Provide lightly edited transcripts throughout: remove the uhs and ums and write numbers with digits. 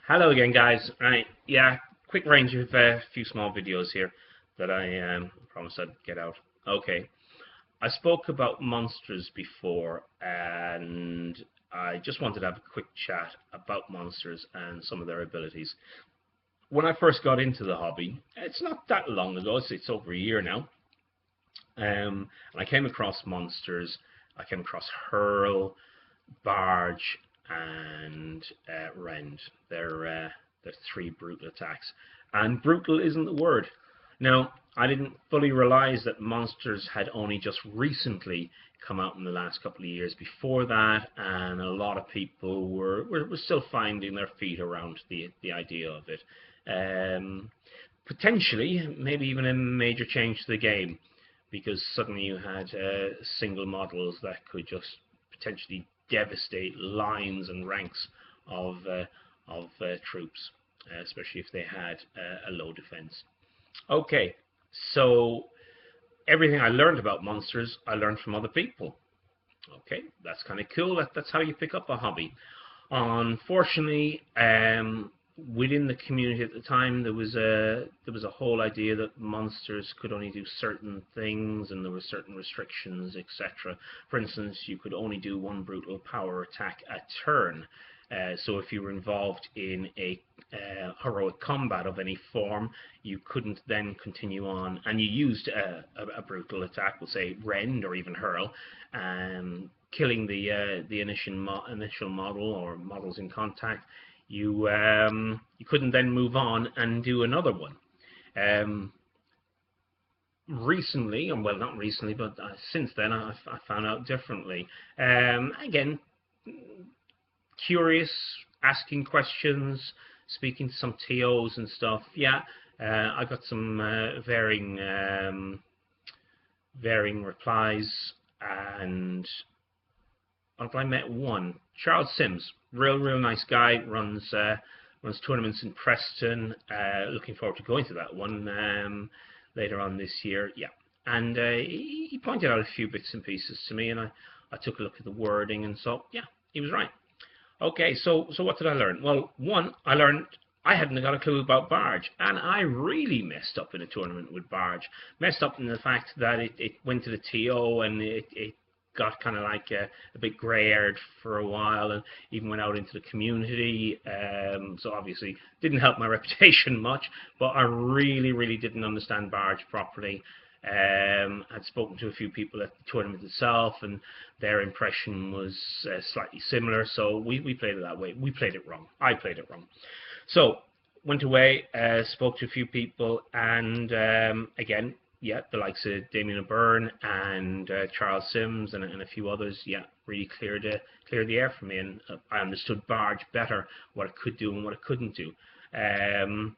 Hello again, guys. Right, yeah, quick range of a few small videos here that I promised I'd get out. Okay, I spoke about monsters before, and I just wanted to have a quick chat about monsters and some of their abilities. When I first got into the hobby, it's not that long ago, it's over a year now, and I came across monsters. I came across Hurl, Barge, and Rend. They're three brutal attacks, and brutal isn't the word. Now, I didn't fully realize that monsters had only just recently come out in the last couple of years. Before that, and a lot of people were still finding their feet around the idea of it. Um, Potentially, maybe even a major change to the game, because suddenly you had single models that could just potentially devastate lines and ranks of troops, especially if they had a low defense. Okay, so everything I learned about monsters, I learned from other people. Okay, that's kind of cool. That's how you pick up a hobby. Unfortunately, within the community at the time, there was a whole idea that monsters could only do certain things, and there were certain restrictions, etc. For instance, you could only do one brutal power attack a turn. So if you were involved in a heroic combat of any form, you couldn't then continue on, and you used a brutal attack, we'll say Rend or even Hurl, killing the initial model or models in contact. You couldn't then move on and do another one. Um, Recently, and well, not recently, but since then, I found out differently. Again, curious, asking questions, speaking to some TOs and stuff. Yeah, I got some varying replies, and I met one, Charles Sims, real nice guy, runs tournaments in Preston. Looking forward to going to that one later on this year. Yeah, and he pointed out a few bits and pieces to me, and I took a look at the wording and so yeah, he was right. Okay, so what did I learn? Well, one, I learned I hadn't got a clue about Barge, and I really messed up in a tournament with Barge. Messed up in the fact that it went to the TO, and it got kind of like a bit grey-haired for a while, and even went out into the community. So obviously didn't help my reputation much, but I really didn't understand Barge properly. I'd spoken to a few people at the tournament itself, and their impression was slightly similar. So we played it that way. We played it wrong. I played it wrong. So went away, spoke to a few people, and again, yeah, the likes of Damien O'Byrne and Charles Sims and a few others, yeah, really cleared the air for me, and I understood Barge better, what it could do and what it couldn't do. Um,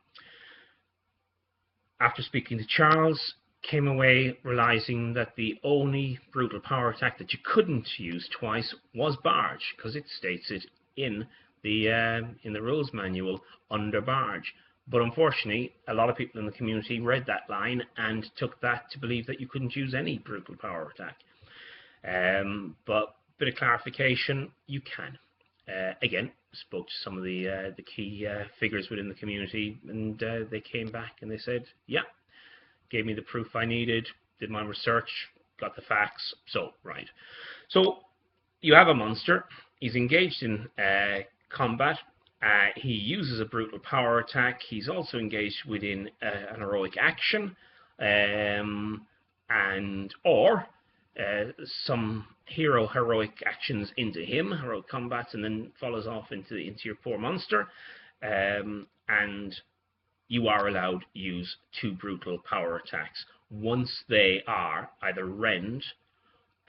After speaking to Charles, came away realizing that the only brutal power attack that you couldn't use twice was Barge, because it states it in the rules manual under Barge. But unfortunately, a lot of people in the community read that line and took that to believe that you couldn't use any brutal power attack. But bit of clarification, you can. Again, spoke to some of the key figures within the community, and they came back and they said, yeah, gave me the proof I needed, did my research, got the facts. So right. So you have a monster. He's engaged in combat. He uses a brutal power attack. He's also engaged within an heroic action, and or some heroic actions into him, heroic combats, and then follows off into your poor monster. And you are allowed to use two brutal power attacks once they are either Rend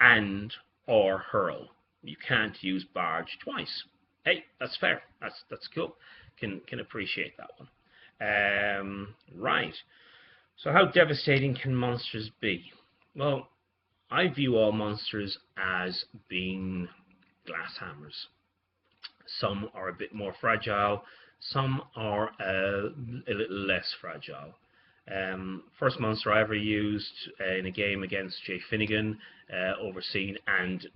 and or Hurl. You can't use Barge twice. Hey, that's fair. That's cool. Can appreciate that one. Right. So how devastating can monsters be? Well, I view all monsters as being glass hammers. Some are a bit more fragile, some are a little less fragile. First monster I ever used in a game against Jay Finnegan, overseen and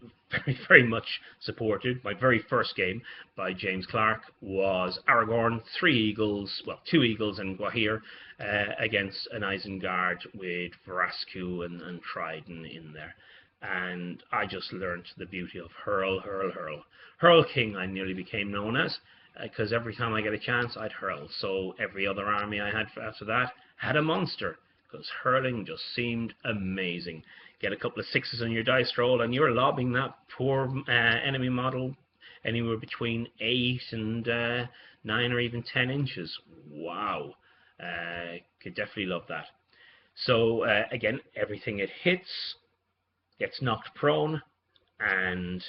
very much supported. My very first game by James Clark was Aragorn, 3 eagles, well, 2 eagles and Gwahir, against an Isengard with Vrasku and Trident in there. And I just learned the beauty of hurl, hurl, hurl. Hurl King I nearly became known as, because every time I get a chance I'd hurl. So every other army I had after that had a monster, because hurling just seemed amazing. Get a couple of 6s on your dice roll and you're lobbing that poor enemy model anywhere between 8 and 9 or even 10 inches. Wow. Could definitely love that. So again, everything it hits gets knocked prone and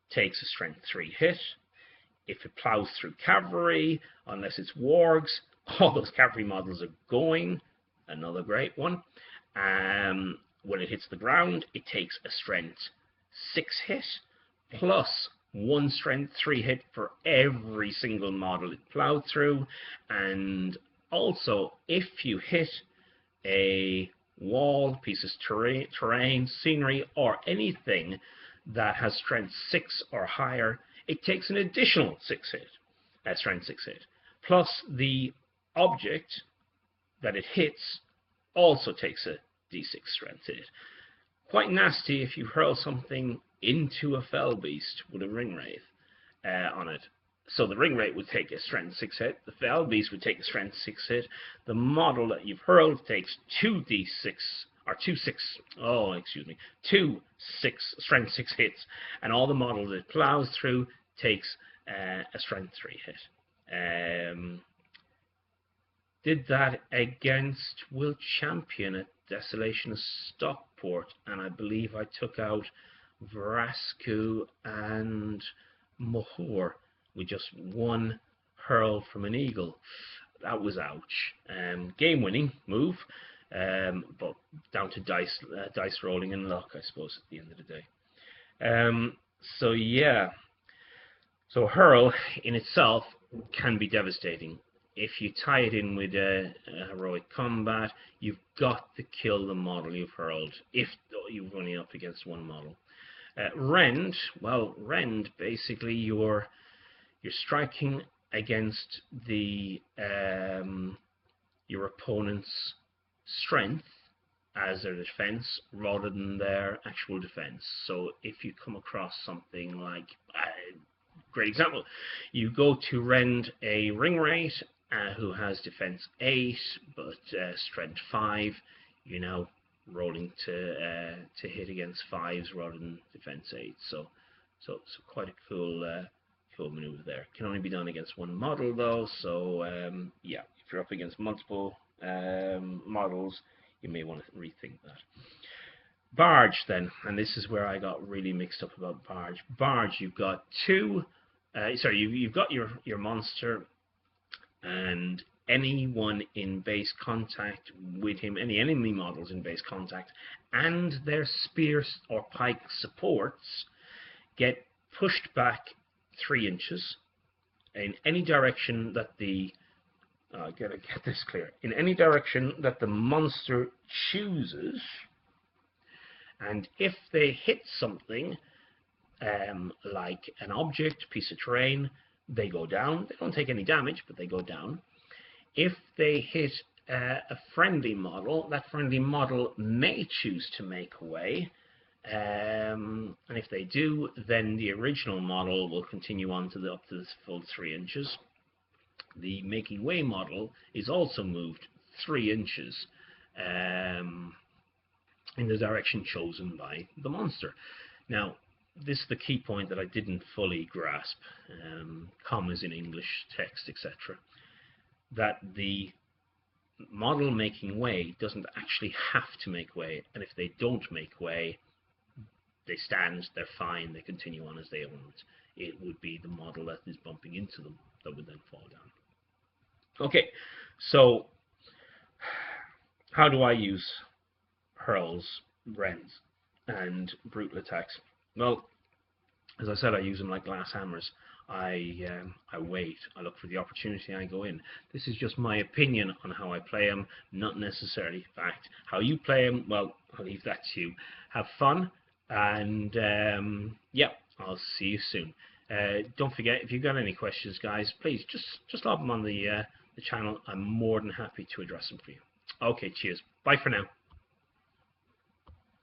takes a strength 3 hit. If it plows through cavalry, unless it's wargs, all those cavalry models are going. Another great one. When it hits the ground, it takes a strength 6 hit, plus 1 strength 3 hit for every single model it plowed through. And also, if you hit a wall, pieces terrain, scenery, or anything that has strength 6 or higher, it takes an additional 6 hit, strength 6 hit. Plus the object that it hits also takes a d6 strength hit. Quite nasty if you hurl something into a fell beast with a ring wraith on it. So the ring wraith would take a strength 6 hit, the fell beast would take a strength 6 hit, the model that you've hurled takes 2 strength 6 hits, and all the models it plows through takes a strength 3 hit. Did that against Will Champion at Desolation of Stockport, and I believe I took out Vrasku and Mohor with just 1 hurl from an eagle. That was ouch. Game winning move, but down to dice rolling and luck, I suppose, at the end of the day. So yeah, so hurl in itself can be devastating. If you tie it in with a heroic combat, you've got to kill the model you've hurled, if you're running up against 1 model. Rend, well, Rend, basically you're striking against the your opponent's strength as their defense rather than their actual defense. So if you come across something like, great example, you go to rend a ring wraith who has defense 8 but strength 5, you know, rolling to hit against 5s rather than defense 8. So quite a cool maneuver there. Can only be done against 1 model though, so yeah, if you're up against multiple models, you may want to rethink that. Barge then, and this is where I got really mixed up about Barge. Barge, you've got you've got your monster, and anyone in base contact with him, any enemy models in base contact, and their spear or pike supports get pushed back 3 inches in any direction that the gotta get this clear. In any direction that the monster chooses, and if they hit something like an object, piece of terrain, they go down. They don't take any damage, but they go down. If they hit a friendly model, that friendly model may choose to make away. And if they do, then the original model will continue on to up to the full 3 inches. The making way model is also moved 3 inches in the direction chosen by the monster. Now, this is the key point that I didn't fully grasp, commas in English text, etc. That the model making way doesn't actually have to make way, and if they don't make way, they stand, they're fine, they continue on as they want. It would be the model that is bumping into them that would then fall down. Okay, so how do I use hurls, rends, and brutal attacks? Well, as I said, I use them like glass hammers. I wait. I look for the opportunity. I go in. This is just my opinion on how I play them, not necessarily fact. How you play them, well, I'll leave that to you. Have fun, and yeah, I'll see you soon. Don't forget, if you've got any questions, guys, please just lob them on the channel. I'm more than happy to address them for you. Okay, cheers. Bye for now.